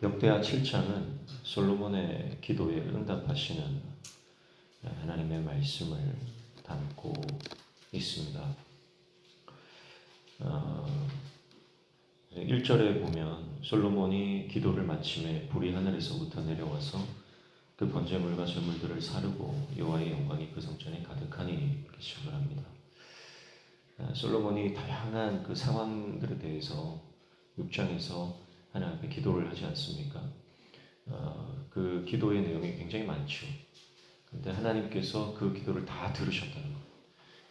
역대하 7장은 솔로몬의 기도에 응답하시는 하나님의 말씀을 담고 있습니다. 1절에 보면 솔로몬이 기도를 마침에 불이 하늘에서부터 내려와서 그 번제물과 제물들을 사르고 여호와의 영광이 그 성전에 가득하니 이렇게 시작을 합니다. 솔로몬이 다양한 그 상황들에 대해서 6장에서 하나님 앞에 기도를 하지 않습니까? 그 기도의 내용이 굉장히 많죠. 그런데 하나님께서 그 기도를 다 들으셨다는 것.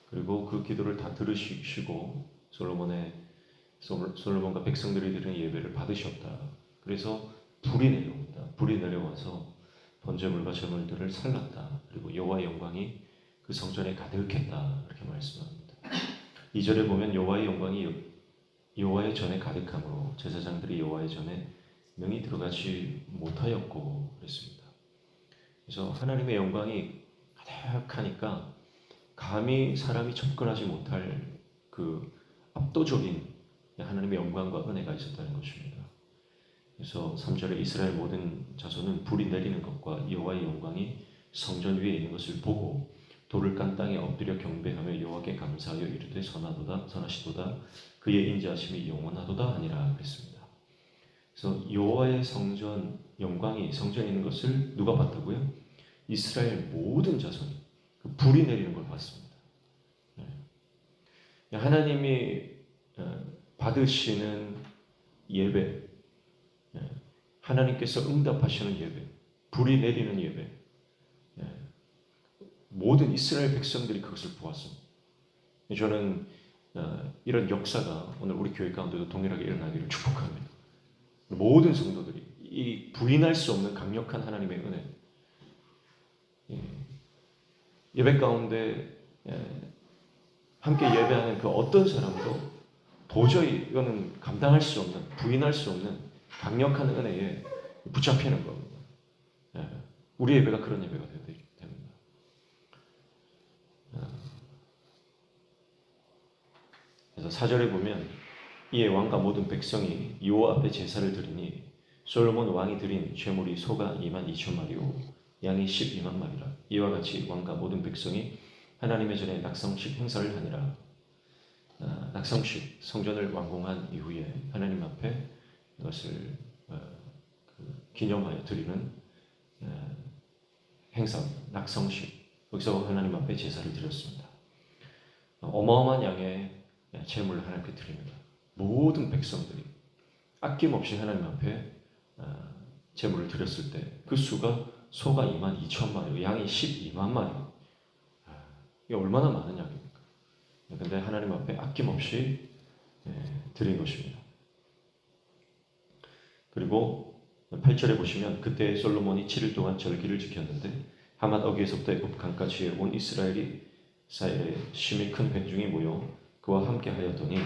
그리고 그 기도를 다 들으시고 솔로몬과 백성들이 드리는 예배를 받으셨다. 그래서 불이 내려옵니다. 불이 내려와서 번제물과 제물들을 살랐다. 그리고 여호와의 영광이 그 성전에 가득했다. 이렇게 말씀합니다. 2절에 보면 여호와의 영광이 여호와의 전에 가득함으로 제사장들이 여호와의 전에 명이 들어가지 못하였고 그랬습니다. 그래서 하나님의 영광이 가득하니까 감히 사람이 접근하지 못할 그 압도적인 하나님의 영광과 은혜가 있었다는 것입니다. 그래서 3절에 이스라엘 모든 자손은 불이 내리는 것과 여호와의 영광이 성전 위에 있는 것을 보고 돌을 깐 땅에 엎드려 경배하며 여호와께 감사하여 이르되 선하시도다 그의 인자하심이 영원하도다 하니라 그랬습니다. 그래서 여호와의 성전 영광이 성전에 있는 것을 누가 봤다고요? 이스라엘 모든 자손이 그 불이 내리는 걸 봤습니다. 하나님이 받으시는 예배, 하나님께서 응답하시는 예배, 불이 내리는 예배, 모든 이스라엘 백성들이 그것을 보았습니다. 저는 이런 역사가 오늘 우리 교회 가운데도 동일하게 일어나기를 축복합니다. 모든 성도들이 이 부인할 수 없는 강력한 하나님의 은혜, 예배 가운데 함께 예배하는 그 어떤 사람도 도저히 이거는 감당할 수 없는, 부인할 수 없는 강력한 은혜에 붙잡히는 겁니다. 우리 예배가 그런 예배가 되어야 됩니다. 그래서 4절에 보면 이에 왕과 모든 백성이 여호와 앞에 제사를 드리니 솔로몬 왕이 드린 제물이 소가 22,000마리요 양이 120,000마리라. 이와 같이 왕과 모든 백성이 하나님의 전에 낙성식 행사를 하니라. 낙성식, 성전을 완공한 이후에 하나님 앞에 이것을 기념하여 드리는 행사입니다. 낙성식. 여기서 하나님 앞에 제사를 드렸습니다. 어마어마한 양의 제물을 하나님께 드립니다. 모든 백성들이 아낌없이 하나님 앞에 제물을 드렸을 때 그 수가 소가 22,000마리, 양이 12만 마리. 이게 얼마나 많은 양입니까? 그런데 하나님 앞에 아낌없이 드린 것입니다. 그리고 8절에 보시면 그때 솔로몬이 7일 동안 절기를 지켰는데 하맛 어귀에서부터 애굽 강가지에 온 이스라엘이 심히 큰 회중이 모여 그와 함께 하였더니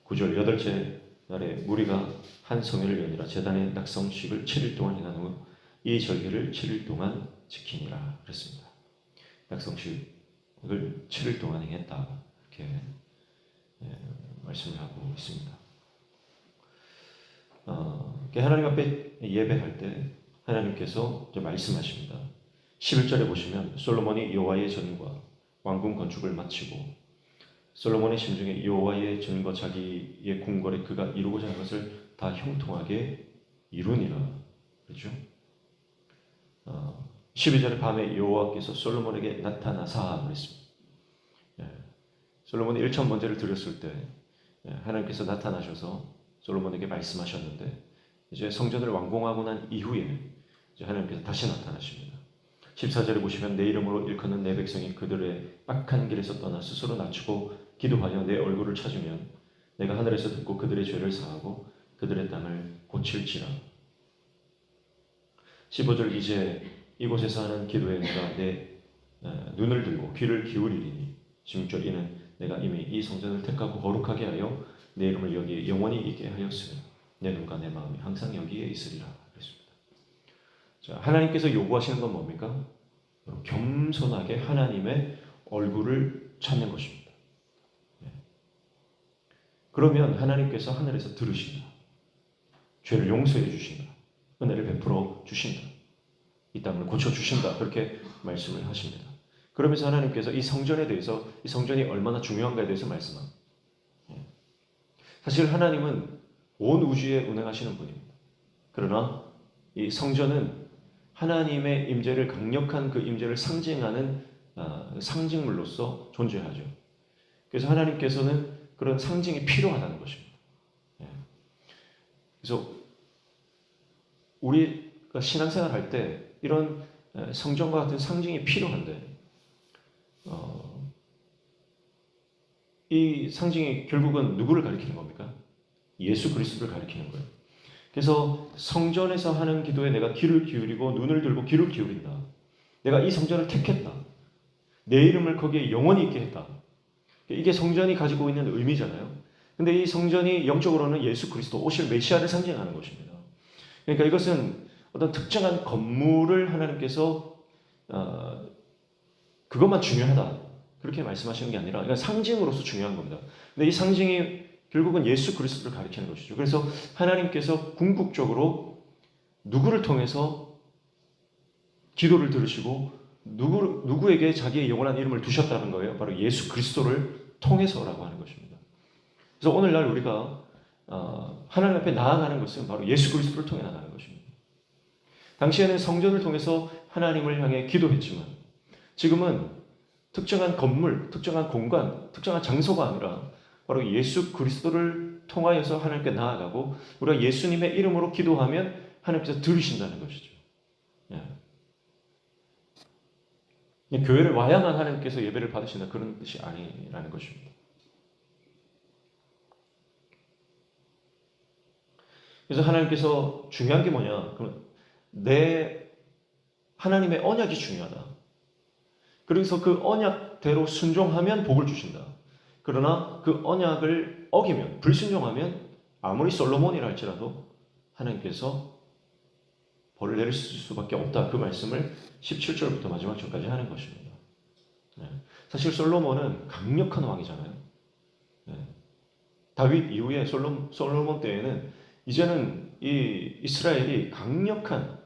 9절 8째 날에 무리가 한 성회를 여니라. 제단의 낙성식을 7일 동안 행한 후 이 절기를 7일 동안 지키니라 그랬습니다. 낙성식을 7일 동안 행했다 이렇게 말씀을 하고 있습니다. 하나님 앞에 예배할 때 하나님께서 말씀하십니다. 11절에 보시면 솔로몬이 여호와의 전과 왕궁 건축을 마치고 솔로몬의 심중에 여호와의 전과 자기의 궁궐에 그가 이루고자 하는 것을 다 형통하게 이루니라. 그렇죠? 12절의 밤에 여호와께서 솔로몬에게 나타나사 그랬습니다. 솔로몬이 1천 번제를 드렸을 때 하나님께서 나타나셔서 솔로몬에게 말씀하셨는데 이제 성전을 완공하고 난 이후에 이제 하나님께서 다시 나타나십니다. 14절에 보시면 내 이름으로 일컫는 내 백성이 그들의 악한 길에서 떠나 스스로 낮추고 기도하여 내 얼굴을 찾으면 내가 하늘에서 듣고 그들의 죄를 사하고 그들의 땅을 고칠지라. 15절 이제 이곳에서 하는 기도에 내가 내 눈을 들고 귀를 기울이리니 16절 이는 내가 이미 이 성전을 택하고 거룩하게 하여 내 이름을 여기에 영원히 있게 하였으며 내 눈과 내 마음이 항상 여기에 있으리라 그랬습니다. 자, 하나님께서 요구하시는 건 뭡니까? 겸손하게 하나님의 얼굴을 찾는 것입니다. 그러면 하나님께서 하늘에서 들으신다. 죄를 용서해 주신다. 은혜를 베풀어 주신다. 이 땅을 고쳐주신다. 그렇게 말씀을 하십니다. 그러면서 하나님께서 이 성전에 대해서, 이 성전이 얼마나 중요한가에 대해서 말씀합니다. 사실 하나님은 온 우주에 운행하시는 분입니다. 그러나 이 성전은 하나님의 임재를, 강력한 그 임재를 상징하는 상징물로서 존재하죠. 그래서 하나님께서는 그런 상징이 필요하다는 것입니다. 그래서 우리가 신앙생활 할 때 이런 성전과 같은 상징이 필요한데, 이 상징이 결국은 누구를 가리키는 겁니까? 예수 그리스도를 가리키는 거예요. 그래서 성전에서 하는 기도에 내가 귀를 기울이고 눈을 들고 귀를 기울인다. 내가 이 성전을 택했다. 내 이름을 거기에 영원히 있게 했다. 이게 성전이 가지고 있는 의미잖아요. 근데 이 성전이 영적으로는 예수 그리스도, 오실 메시아를 상징하는 것입니다. 그러니까 이것은 어떤 특정한 건물을 하나님께서 그것만 중요하다 그렇게 말씀하시는 게 아니라, 그러니까 상징으로서 중요한 겁니다. 근데 이 상징이 결국은 예수 그리스도를 가리키는 것이죠. 그래서 하나님께서 궁극적으로 누구를 통해서 기도를 들으시고 누구에게 자기의 영원한 이름을 두셨다는 거예요. 바로 예수 그리스도를 통해서라고 하는 것입니다. 그래서 오늘날 우리가 하나님 앞에 나아가는 것은 바로 예수 그리스도를 통해 나가는 것입니다. 당시에는 성전을 통해서 하나님을 향해 기도했지만, 지금은 특정한 건물, 특정한 공간, 특정한 장소가 아니라 바로 예수 그리스도를 통하여서 하나님께 나아가고, 우리가 예수님의 이름으로 기도하면 하나님께서 들으신다는 것이죠. 교회를 와야만 하나님께서 예배를 받으신다, 그런 뜻이 아니라는 것입니다. 그래서 하나님께서 중요한 게 뭐냐? 내 하나님의 언약이 중요하다. 그래서 그 언약대로 순종하면 복을 주신다. 그러나 그 언약을 어기면, 불순종하면 아무리 솔로몬이라 할지라도 하나님께서 벌을 내릴 수밖에 없다. 그 말씀을 17절부터 마지막 절까지 하는 것입니다. 사실 솔로몬은 강력한 왕이잖아요. 다윗 이후에 솔로몬 때에는 이제는 이 이스라엘이 강력한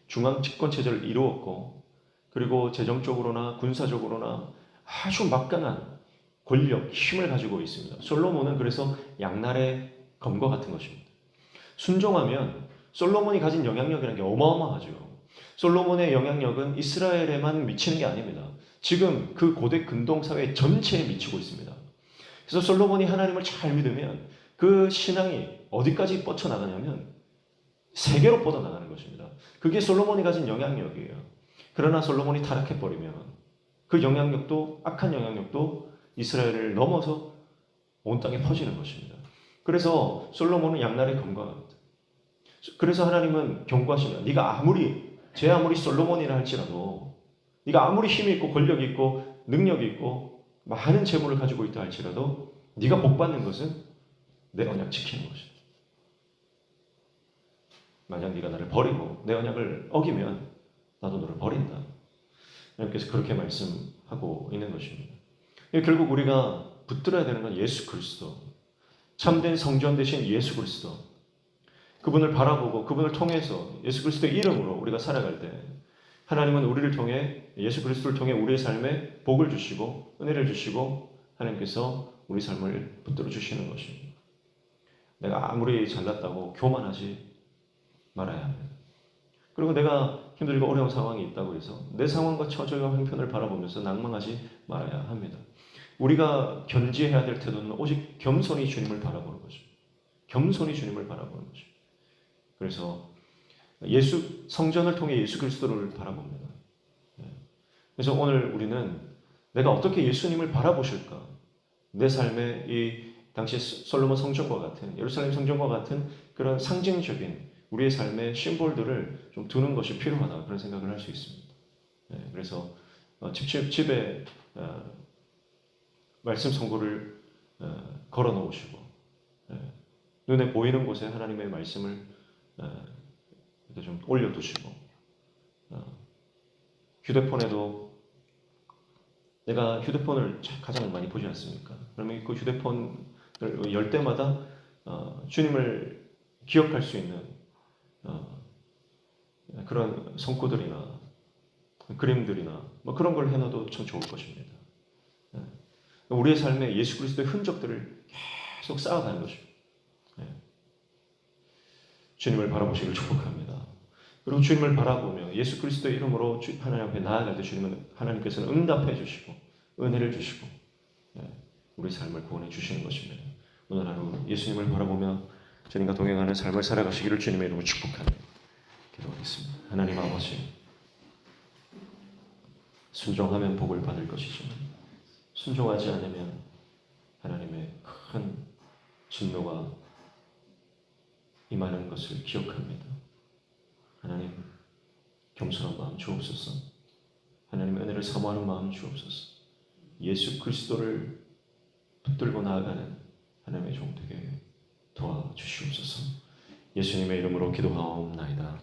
중앙 집권 체제를 이루었고, 그리고 재정적으로나 군사적으로나 아주 막강한 권력, 힘을 가지고 있습니다. 솔로몬은 그래서 양날의 검과 같은 것입니다. 순종하면 솔로몬이 가진 영향력이라는 게 어마어마하죠. 솔로몬의 영향력은 이스라엘에만 미치는 게 아닙니다. 지금 그 고대 근동 사회 전체에 미치고 있습니다. 그래서 솔로몬이 하나님을 잘 믿으면 그 신앙이 어디까지 뻗쳐나가냐면 세계로 뻗어나가는 것입니다. 그게 솔로몬이 가진 영향력이에요. 그러나 솔로몬이 타락해버리면 그 영향력도, 악한 영향력도 이스라엘을 넘어서 온 땅에 퍼지는 것입니다. 그래서 솔로몬은 양날의 검과 같다. 그래서 하나님은 경고하십니다. 네가 제 아무리 솔로몬이라 할지라도, 네가 아무리 힘이 있고 권력이 있고 능력이 있고 많은 재물을 가지고 있다 할지라도, 네가 복받는 것은 내 언약 지키는 것이다. 만약 네가 나를 버리고 내 언약을 어기면 나도 너를 버린다. 하나님께서 그렇게 말씀하고 있는 것입니다. 결국 우리가 붙들어야 되는 건 예수 그리스도, 참된 성전 되신 예수 그리스도, 그분을 바라보고 그분을 통해서 예수 그리스도의 이름으로 우리가 살아갈 때 하나님은 우리를 통해, 예수 그리스도를 통해 우리의 삶에 복을 주시고 은혜를 주시고 하나님께서 우리 삶을 붙들어 주시는 것입니다. 내가 아무리 잘났다고 교만하지 말아야 합니다. 그리고 내가 힘들고 어려운 상황이 있다고 해서 내 상황과 처져와 형편을 바라보면서 낭망하지 말아야 합니다. 우리가 견지해야 될 태도는 오직 겸손히 주님을 바라보는 것입니다. 겸손히 주님을 바라보는 것입니다. 그래서 성전을 통해 예수 그리스도를 바라봅니다. 그래서 오늘 우리는 내가 어떻게 예수님을 바라보실까? 내 삶에 이 당시 솔로몬 성전과 같은, 예루살렘 성전과 같은 그런 상징적인 우리의 삶의 심볼들을 좀 두는 것이 필요하다, 그런 생각을 할 수 있습니다. 그래서 집에 말씀 선고를 걸어 놓으시고, 눈에 보이는 곳에 하나님의 말씀을 이렇게 좀 올려두시고, 휴대폰에도, 내가 휴대폰을 가장 많이 보지 않습니까? 그러면 그 휴대폰을 열 때마다 주님을 기억할 수 있는 그런 성구들이나 그림들이나 뭐 그런 걸 해놔도 참 좋을 것입니다. 우리의 삶에 예수 그리스도의 흔적들을 계속 쌓아가는 것입니다. 주님을 바라보시길 축복합니다. 그리고 주님을 바라보며 예수 그리스도의 이름으로 하나님 앞에 나아갈 때 주님은 하나님께서는 응답해 주시고 은혜를 주시고 우리 삶을 구원해 주시는 것입니다. 오늘 하루 예수님을 바라보며 주님과 동행하는 삶을 살아가시기를 주님의 이름으로 축복합니다. 기도하겠습니다. 하나님 아버지, 순종하면 복을 받을 것이지만 순종하지 않으면 하나님의 큰 진노가 임하는 것을 기억합니다. 하나님, 겸손한 마음 주옵소서. 하나님의 은혜를 사모하는 마음 주옵소서. 예수 그리스도를 붙들고 나아가는 하나님의 종 되게 도와주시옵소서. 예수님의 이름으로 기도하옵나이다.